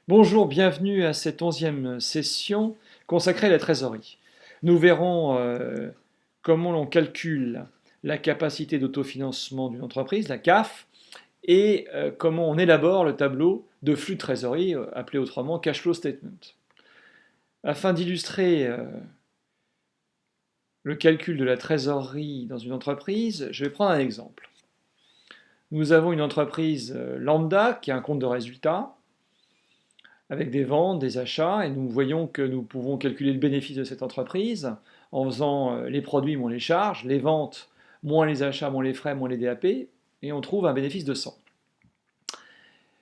Bonjour, bienvenue à cette 11e session consacrée à la trésorerie. Nous verrons comment l'on calcule la capacité d'autofinancement d'une entreprise, la CAF, et comment on élabore le tableau de flux de trésorerie, appelé autrement cash flow statement. Afin d'illustrer le calcul de la trésorerie dans une entreprise, je vais prendre un exemple. Nous avons une entreprise lambda qui a un compte de résultat, avec des ventes, des achats, et nous voyons que nous pouvons calculer le bénéfice de cette entreprise en faisant les produits moins les charges, les ventes moins les achats, moins les frais, moins les DAP, et on trouve un bénéfice de 100.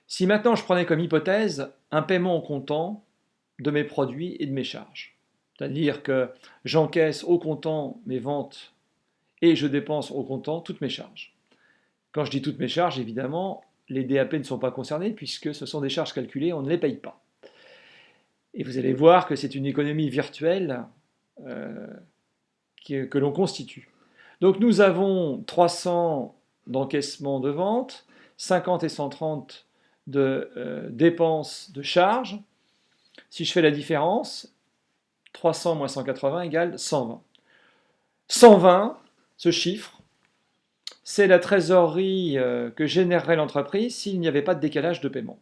Si maintenant je prenais comme hypothèse un paiement au comptant de mes produits et de mes charges, c'est-à-dire que j'encaisse au comptant mes ventes et je dépense au comptant toutes mes charges. Quand je dis toutes mes charges, évidemment, les DAP ne sont pas concernés puisque ce sont des charges calculées, on ne les paye pas. Et vous allez voir que c'est une économie virtuelle que l'on constitue. Donc nous avons 300 d'encaissement de vente, 50 et 130 de dépenses de charges. Si je fais la différence, 300 moins 180 égale 120. 120, ce chiffre, c'est la trésorerie que générerait l'entreprise s'il n'y avait pas de décalage de paiement.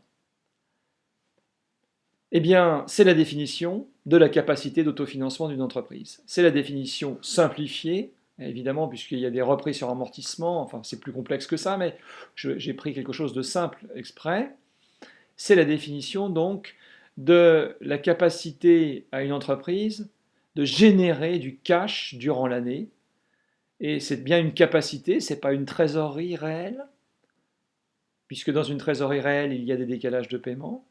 Eh bien, c'est la définition de la capacité d'autofinancement d'une entreprise. C'est la définition simplifiée, évidemment, puisqu'il y a des reprises sur amortissement, enfin c'est plus complexe que ça, mais j'ai pris quelque chose de simple exprès. C'est la définition donc de la capacité à une entreprise de générer du cash durant l'année. Et c'est bien une capacité, ce n'est pas une trésorerie réelle, puisque dans une trésorerie réelle, il y a des décalages de paiement.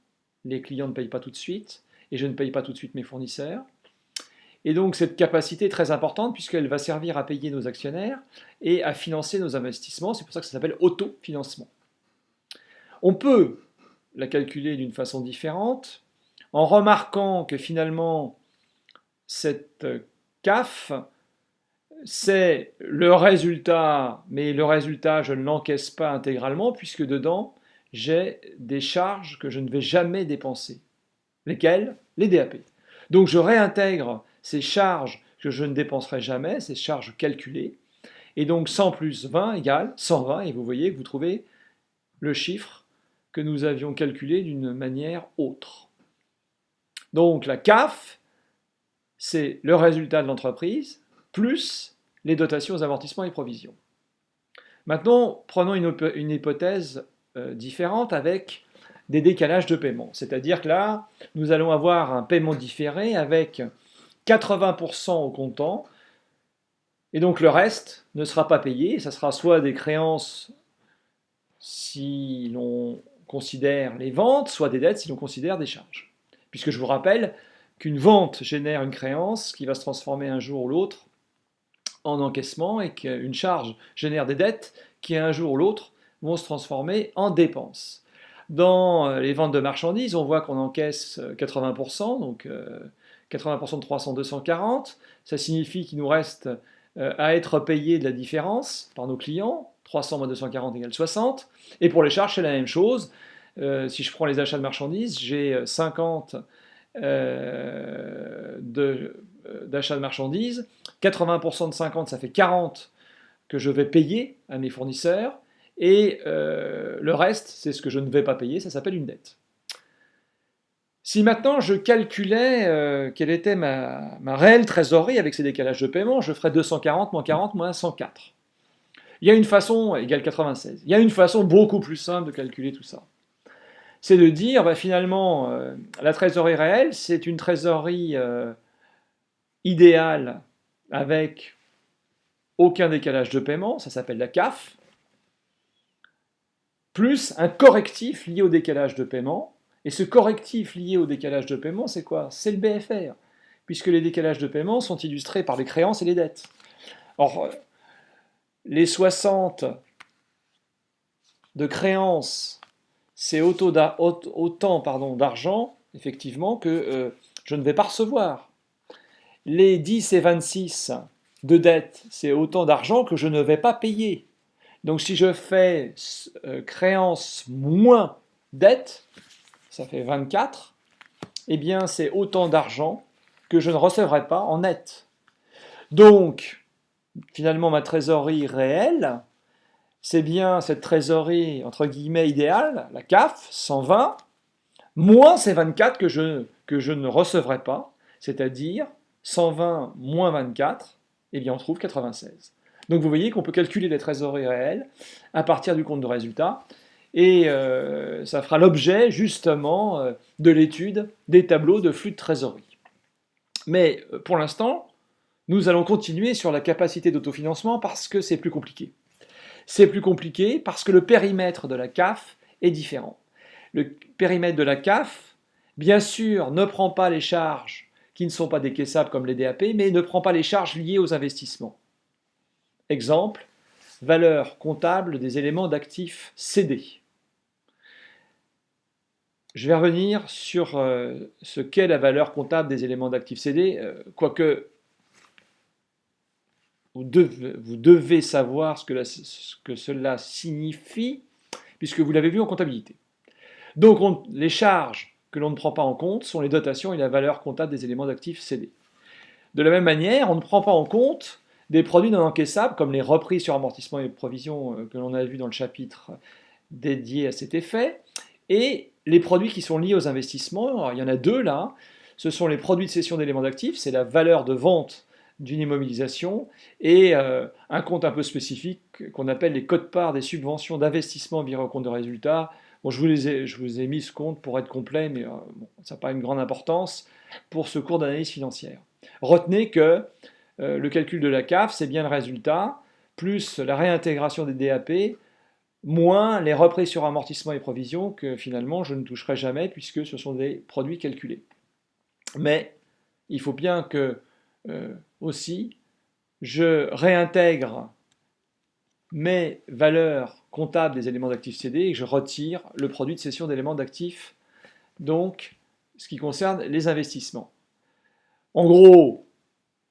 Les clients ne payent pas tout de suite, et je ne paye pas tout de suite mes fournisseurs. Et donc cette capacité est très importante puisqu'elle va servir à payer nos actionnaires et à financer nos investissements. C'est pour ça que ça s'appelle autofinancement. On peut la calculer d'une façon différente en remarquant que finalement cette CAF, c'est le résultat, mais le résultat, je ne l'encaisse pas intégralement puisque dedans, j'ai des charges que je ne vais jamais dépenser. Lesquelles? Les DAP. Donc je réintègre ces charges que je ne dépenserai jamais, ces charges calculées, et donc 100 plus 20 égale 120, et vous voyez que vous trouvez le chiffre que nous avions calculé d'une manière autre. Donc la CAF, c'est le résultat de l'entreprise, plus les dotations aux amortissements et provisions. Maintenant, prenons une hypothèse différente avec des décalages de paiement. C'est-à-dire que là, nous allons avoir un paiement différé avec 80% au comptant, et donc le reste ne sera pas payé. Ça sera soit des créances si l'on considère les ventes, soit des dettes si l'on considère des charges. Puisque je vous rappelle qu'une vente génère une créance qui va se transformer un jour ou l'autre en encaissement et qu'une charge génère des dettes qui un jour ou l'autre vont se transformer en dépenses. Dans les ventes de marchandises, on voit qu'on encaisse 80%, donc 80% de 300, 240. Ça signifie qu'il nous reste à être payé de la différence par nos clients. 300 moins 240 égale 60. Et pour les charges, c'est la même chose. Si je prends les achats de marchandises, j'ai 50 d'achats de marchandises. 80% de 50, ça fait 40 que je vais payer à mes fournisseurs. Et le reste, c'est ce que je ne vais pas payer, ça s'appelle une dette. Si maintenant je calculais quelle était ma réelle trésorerie avec ces décalages de paiement, je ferais 240 moins 40 moins 104. Il y a une façon, égale 96, il y a une façon beaucoup plus simple de calculer tout ça. C'est de dire, finalement, la trésorerie réelle, c'est une trésorerie idéale avec aucun décalage de paiement, ça s'appelle la CAF, plus un correctif lié au décalage de paiement. Et ce correctif lié au décalage de paiement, c'est quoi? C'est le BFR, puisque les décalages de paiement sont illustrés par les créances et les dettes. Or, les 60 de créances, c'est autant d'argent, effectivement, que je ne vais pas recevoir. Les 10 et 26 de dettes, c'est autant d'argent que je ne vais pas payer. Donc si je fais créance moins dette, ça fait 24, eh bien c'est autant d'argent que je ne recevrai pas en net. Donc, finalement, ma trésorerie réelle, c'est bien cette trésorerie, entre guillemets, idéale, la CAF, 120, moins ces 24 que je ne recevrai pas, c'est-à-dire 120 moins 24, eh bien on trouve 96. Donc vous voyez qu'on peut calculer les trésoreries réelles à partir du compte de résultat, et ça fera l'objet justement de l'étude des tableaux de flux de trésorerie. Mais pour l'instant, nous allons continuer sur la capacité d'autofinancement parce que c'est plus compliqué. C'est plus compliqué parce que le périmètre de la CAF est différent. Le périmètre de la CAF, bien sûr, ne prend pas les charges qui ne sont pas décaissables comme les DAP, mais ne prend pas les charges liées aux investissements. Exemple, valeur comptable des éléments d'actifs cédés. Je vais revenir sur ce qu'est la valeur comptable des éléments d'actifs cédés, quoique vous devez savoir ce que cela signifie, puisque vous l'avez vu en comptabilité. Donc les charges que l'on ne prend pas en compte sont les dotations et la valeur comptable des éléments d'actifs cédés. De la même manière, on ne prend pas en compte des produits non encaissables, comme les reprises sur amortissement et provisions que l'on a vu dans le chapitre dédié à cet effet, et les produits qui sont liés aux investissements. Alors, il y en a deux là, ce sont les produits de cession d'éléments d'actifs, c'est la valeur de vente d'une immobilisation, et un compte un peu spécifique qu'on appelle les quotes-parts des subventions d'investissement virées au compte de résultat. Bon, je vous ai mis ce compte pour être complet, mais bon, ça n'a pas une grande importance pour ce cours d'analyse financière. Retenez que le calcul de la CAF, c'est bien le résultat, plus la réintégration des DAP, moins les reprises sur amortissement et provisions que finalement je ne toucherai jamais puisque ce sont des produits calculés. Mais il faut bien que aussi je réintègre mes valeurs comptables des éléments d'actifs cédés et que je retire le produit de cession d'éléments d'actifs, donc ce qui concerne les investissements. En gros,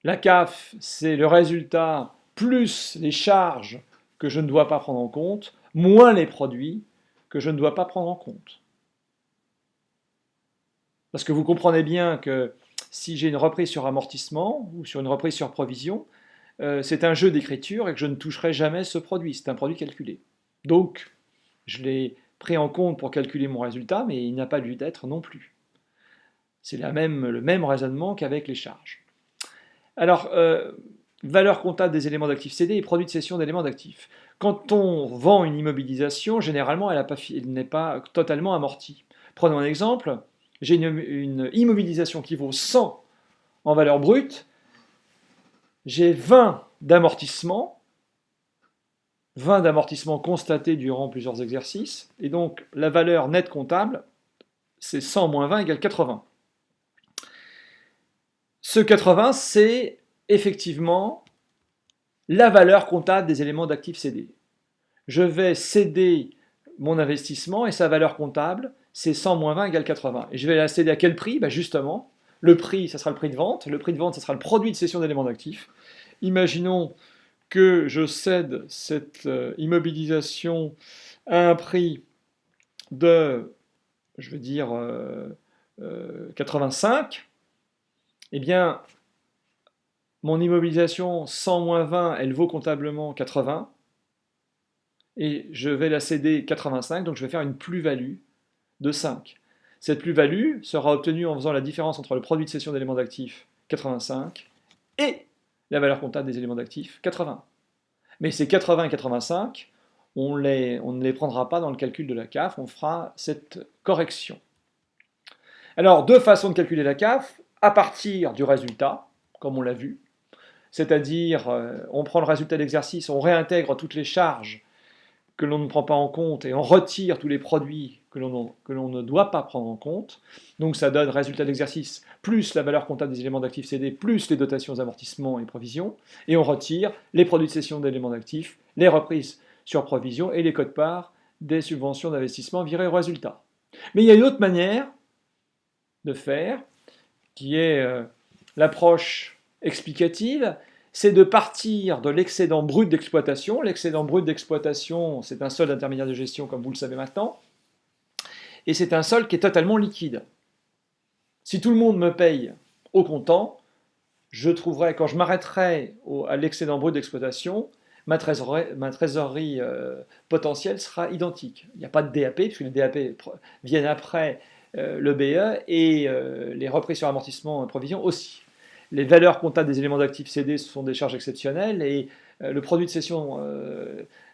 la CAF, c'est le résultat plus les charges que je ne dois pas prendre en compte, moins les produits que je ne dois pas prendre en compte. Parce que vous comprenez bien que si j'ai une reprise sur amortissement ou sur une reprise sur provision, c'est un jeu d'écriture et que je ne toucherai jamais ce produit. C'est un produit calculé. Donc, je l'ai pris en compte pour calculer mon résultat, mais il n'a pas lieu d'être non plus. C'est le même raisonnement qu'avec les charges. Alors, valeur comptable des éléments d'actifs cédés et produits de cession d'éléments d'actifs. Quand on vend une immobilisation, généralement, elle n'est pas totalement amortie. Prenons un exemple. J'ai une immobilisation qui vaut 100 en valeur brute. J'ai 20 d'amortissement constatés durant plusieurs exercices. Et donc, la valeur nette comptable, c'est 100 moins 20 égale 80. Ce 80, c'est effectivement la valeur comptable des éléments d'actifs cédés. Je vais céder mon investissement et sa valeur comptable, c'est 100 moins 20 égale 80. Et je vais la céder à quel prix ? Justement, le prix, ça sera le prix de vente. Le prix de vente, ça sera le produit de cession d'éléments d'actifs. Imaginons que je cède cette immobilisation à un prix de, je veux dire, 85. Eh bien, mon immobilisation 100 moins 20, elle vaut comptablement 80. Et je vais la céder 85, donc je vais faire une plus-value de 5. Cette plus-value sera obtenue en faisant la différence entre le produit de cession d'éléments d'actifs 85 et la valeur comptable des éléments d'actifs 80. Mais ces 80 et 85, on ne les prendra pas dans le calcul de la CAF, on fera cette correction. Alors, deux façons de calculer la CAF, à partir du résultat, comme on l'a vu, c'est-à-dire on prend le résultat d'exercice, on réintègre toutes les charges que l'on ne prend pas en compte et on retire tous les produits que l'on ne doit pas prendre en compte. Donc ça donne résultat d'exercice plus la valeur comptable des éléments d'actifs cédés plus les dotations, amortissements et provisions. Et on retire les produits de cession d'éléments d'actifs, les reprises sur provisions et les quotes-parts des subventions d'investissement virées au résultat. Mais il y a une autre manière de faire qui est l'approche explicative, c'est de partir de l'excédent brut d'exploitation. L'excédent brut d'exploitation, c'est un solde intermédiaire de gestion, comme vous le savez maintenant. et c'est un solde qui est totalement liquide. Si tout le monde me paye au comptant, je trouverai, quand je m'arrêterai à l'excédent brut d'exploitation, ma trésorerie potentielle sera identique. Il n'y a pas de DAP, puisque les DAP viennent après le BE et les reprises sur amortissement et provision aussi. Les valeurs comptables des éléments d'actifs cédés sont des charges exceptionnelles et le produit de cession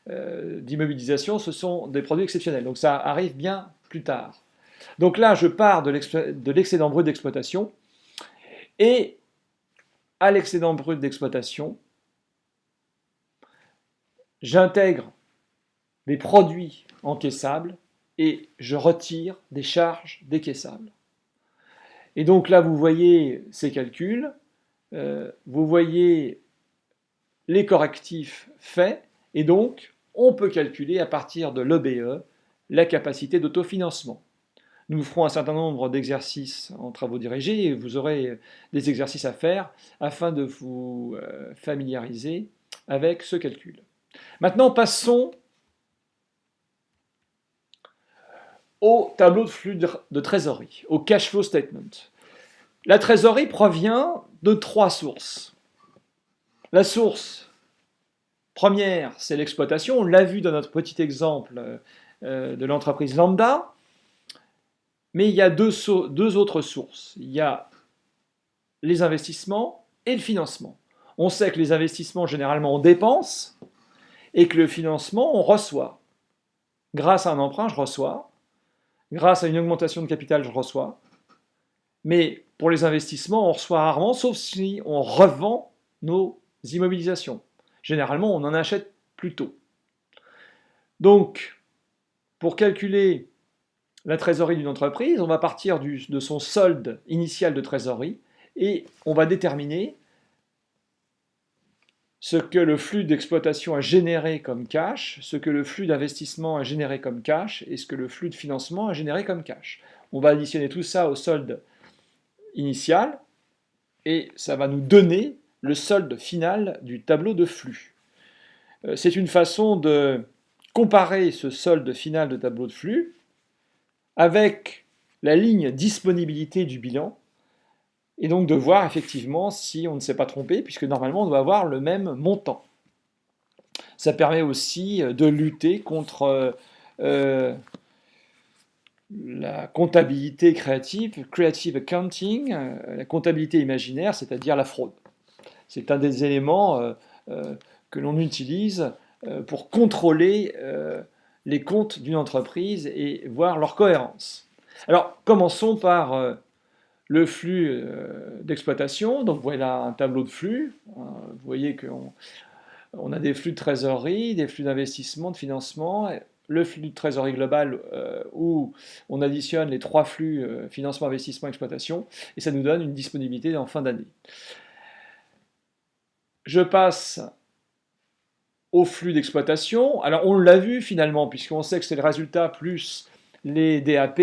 d'immobilisation, ce sont des produits exceptionnels. Donc ça arrive bien plus tard. Donc là, je pars de l'excédent brut d'exploitation et à l'excédent brut d'exploitation, j'intègre des produits encaissables et je retire des charges décaissables. Et donc là, vous voyez ces calculs, vous voyez les correctifs faits, et donc on peut calculer à partir de l'EBE la capacité d'autofinancement. Nous ferons un certain nombre d'exercices en travaux dirigés et vous aurez des exercices à faire afin de vous familiariser avec ce calcul. Maintenant, passons au tableau de flux de trésorerie, au cash flow statement. La trésorerie provient de 3 sources. La source première, c'est l'exploitation. On l'a vu dans notre petit exemple de l'entreprise lambda. Mais il y a deux autres sources. Il y a les investissements et le financement. On sait que les investissements, généralement, on dépense et que le financement, on reçoit. Grâce à un emprunt, je reçois. Grâce à une augmentation de capital, je reçois. Mais pour les investissements, on reçoit rarement, sauf si on revend nos immobilisations. Généralement, on en achète plus tôt. Donc, pour calculer la trésorerie d'une entreprise, on va partir de son solde initial de trésorerie et on va déterminer ce que le flux d'exploitation a généré comme cash, ce que le flux d'investissement a généré comme cash et ce que le flux de financement a généré comme cash. On va additionner tout ça au solde initial et ça va nous donner le solde final du tableau de flux. C'est une façon de comparer ce solde final de tableau de flux avec la ligne disponibilité du bilan, et donc de voir effectivement si on ne s'est pas trompé, puisque normalement on doit avoir le même montant. Ça permet aussi de lutter contre la comptabilité créative, creative accounting, la comptabilité imaginaire, c'est-à-dire la fraude. C'est un des éléments que l'on utilise pour contrôler les comptes d'une entreprise et voir leur cohérence. Alors, commençons par le flux d'exploitation. Donc, voilà un tableau de flux. Vous voyez qu'on a des flux de trésorerie, des flux d'investissement, de financement, le flux de trésorerie global où on additionne les 3 flux financement, investissement, exploitation, et ça nous donne une disponibilité en fin d'année. Je passe au flux d'exploitation. Alors on l'a vu finalement, puisqu'on sait que c'est le résultat plus les DAP,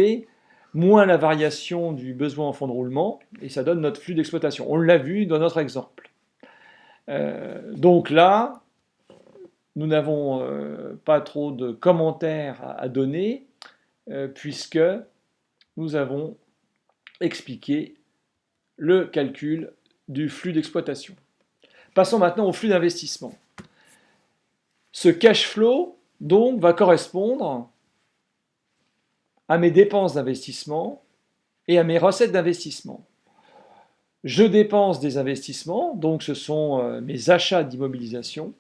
moins la variation du besoin en fonds de roulement, et ça donne notre flux d'exploitation. On l'a vu dans notre exemple. Donc là, nous n'avons pas trop de commentaires à donner, puisque nous avons expliqué le calcul du flux d'exploitation. Passons maintenant au flux d'investissement. Ce cash flow, donc, va correspondre à mes dépenses d'investissement et à mes recettes d'investissement. Je dépense des investissements, donc ce sont mes achats d'immobilisation,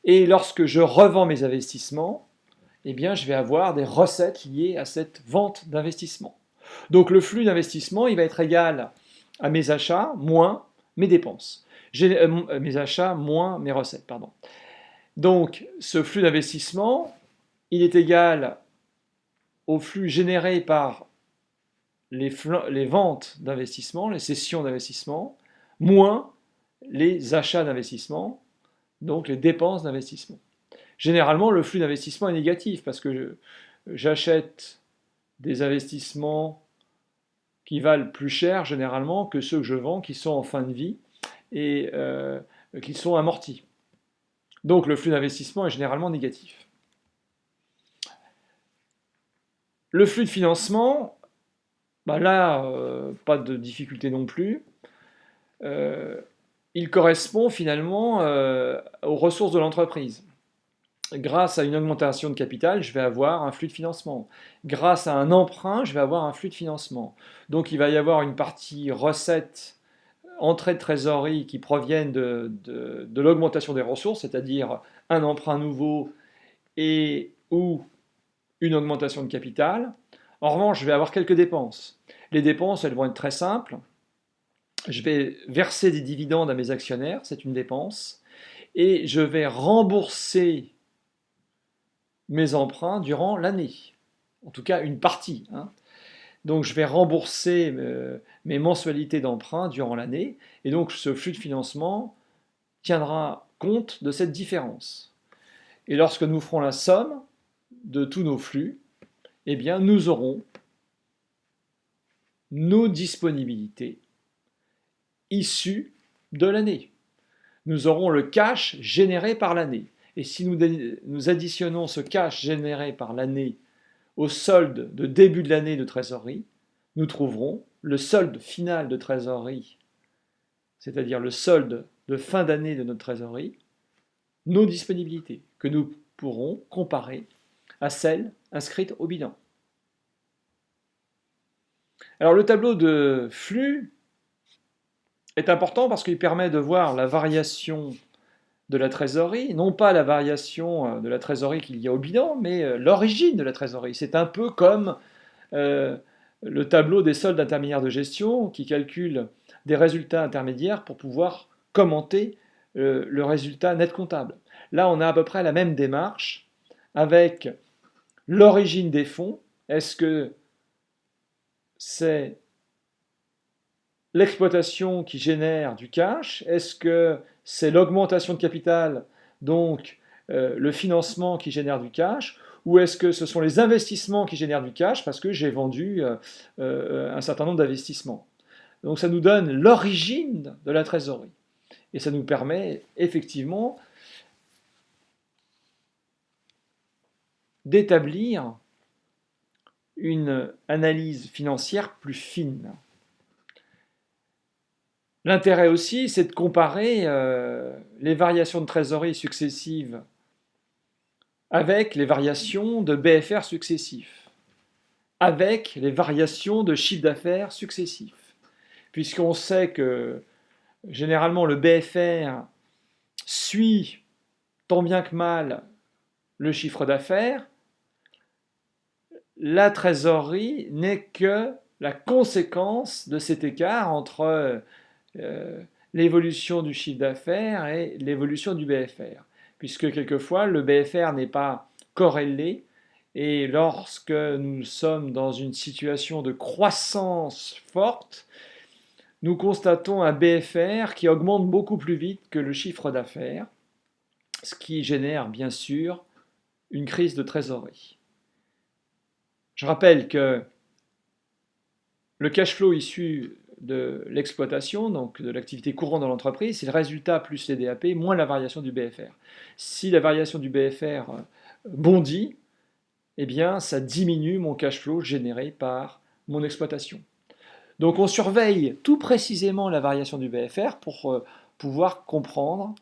et lorsque je revends mes investissements, eh bien, je vais avoir des recettes liées à cette vente d'investissement. Donc le flux d'investissement, il va être égal à mes achats moins mes dépenses. Mes achats moins mes recettes, pardon. Donc, ce flux d'investissement, il est égal au flux généré par les ventes d'investissement, les cessions d'investissement, moins les achats d'investissement, donc les dépenses d'investissement. Généralement, le flux d'investissement est négatif parce que j'achète des investissements qui valent plus cher généralement que ceux que je vends qui sont en fin de vie et qui sont amortis. Donc le flux d'investissement est généralement négatif. Le flux de financement, bah là, pas de difficulté non plus. Euh, il correspond finalement aux ressources de l'entreprise. Grâce à une augmentation de capital, je vais avoir un flux de financement. Grâce à un emprunt, je vais avoir un flux de financement. Donc il va y avoir une partie recette, entrée de trésorerie qui proviennent de l'augmentation des ressources, c'est-à-dire un emprunt nouveau et ou une augmentation de capital. En revanche, je vais avoir quelques dépenses. Les dépenses, elles vont être très simples. Je vais verser des dividendes à mes actionnaires, c'est une dépense, et je vais rembourser mes emprunts durant l'année. En tout cas, une partie, hein. Donc, je vais rembourser mes mensualités d'emprunt durant l'année, et donc ce flux de financement tiendra compte de cette différence. Et lorsque nous ferons la somme de tous nos flux, eh bien, nous aurons nos disponibilités issues de l'année. Nous aurons le cash généré par l'année. Et si nous additionnons ce cash généré par l'année au solde de début de l'année de trésorerie, nous trouverons le solde final de trésorerie, c'est-à-dire le solde de fin d'année de notre trésorerie, nos disponibilités, que nous pourrons comparer à celles inscrites au bilan. Alors le tableau de flux est important parce qu'il permet de voir la variation de la trésorerie, non pas la variation de la trésorerie qu'il y a au bilan, mais l'origine de la trésorerie. C'est un peu comme le tableau des soldes intermédiaires de gestion qui calcule des résultats intermédiaires pour pouvoir commenter le résultat net comptable. Là, on a à peu près la même démarche avec l'origine des fonds. Est-ce que c'est l'exploitation qui génère du cash? Est-ce que c'est l'augmentation de capital, donc le financement qui génère du cash? Ou est-ce que ce sont les investissements qui génèrent du cash parce que j'ai vendu un certain nombre d'investissements? Donc ça nous donne l'origine de la trésorerie. Et ça nous permet effectivement d'établir une analyse financière plus fine. L'intérêt aussi, c'est de comparer les variations de trésorerie successives avec les variations de BFR successifs, avec les variations de chiffre d'affaires successifs. Puisqu'on sait que généralement le BFR suit tant bien que mal le chiffre d'affaires, la trésorerie n'est que la conséquence de cet écart entre l'évolution du chiffre d'affaires et l'évolution du BFR. Puisque quelquefois, le BFR n'est pas corrélé, et lorsque nous sommes dans une situation de croissance forte, nous constatons un BFR qui augmente beaucoup plus vite que le chiffre d'affaires, ce qui génère bien sûr une crise de trésorerie. Je rappelle que le cash flow issu de l'exploitation, donc de l'activité courante dans l'entreprise, c'est le résultat plus les DAP moins la variation du BFR. Si la variation du BFR bondit, eh bien ça diminue mon cash flow généré par mon exploitation. Donc on surveille tout précisément la variation du BFR pour pouvoir comprendre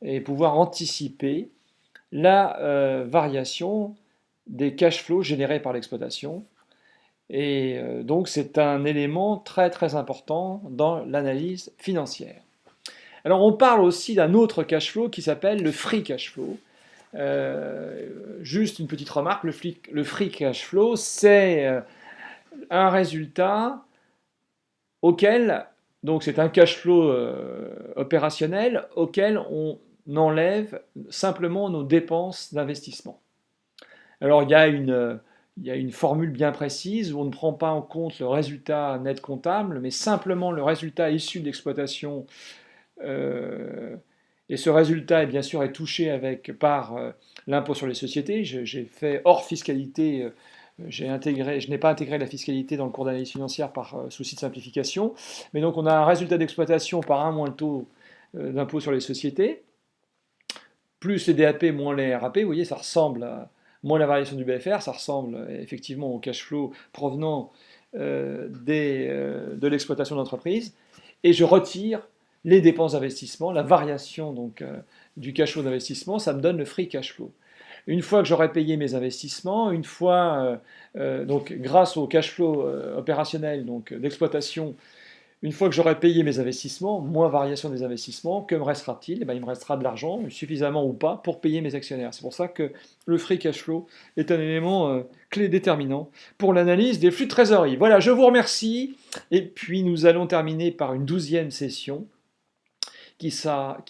et pouvoir anticiper la variation des cash flows générés par l'exploitation. Et donc c'est un élément très très important dans l'analyse financière. Alors on parle aussi d'un autre cash flow qui s'appelle le free cash flow. Juste une petite remarque, le free cash flow, c'est un résultat auquel, donc c'est un cash flow opérationnel auquel on enlève simplement nos dépenses d'investissement. Alors il y a une formule bien précise où on ne prend pas en compte le résultat net comptable, mais simplement le résultat issu de l'exploitation. Et ce résultat, bien sûr, est touché par l'impôt sur les sociétés. J'ai fait hors fiscalité, je n'ai pas intégré la fiscalité dans le cours d'analyse financière par souci de simplification. Mais donc on a un résultat d'exploitation par 1 moins le taux d'impôt sur les sociétés, plus les DAP moins les RAP. Vous voyez, ça ressemble moins la variation du BFR, ça ressemble effectivement au cash flow provenant de l'exploitation d'entreprise, et je retire les dépenses d'investissement, la variation donc, du cash flow d'investissement, ça me donne le free cash flow. Une fois que j'aurai payé mes investissements, une fois, donc grâce au cash flow opérationnel donc d'exploitation, une fois que j'aurai payé mes investissements, moins variation des investissements, que me restera-t-il? Eh bien, il me restera de l'argent, suffisamment ou pas, pour payer mes actionnaires. C'est pour ça que le free cash flow est un élément clé déterminant pour l'analyse des flux de trésorerie. Voilà, je vous remercie. Et puis nous allons terminer par une 12e session qui sera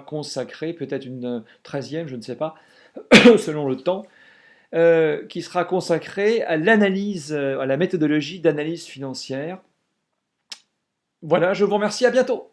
consacrée, peut-être une 13e, je ne sais pas, selon le temps, qui sera consacrée à l'analyse, à la méthodologie d'analyse financière. Voilà, je vous remercie, à bientôt.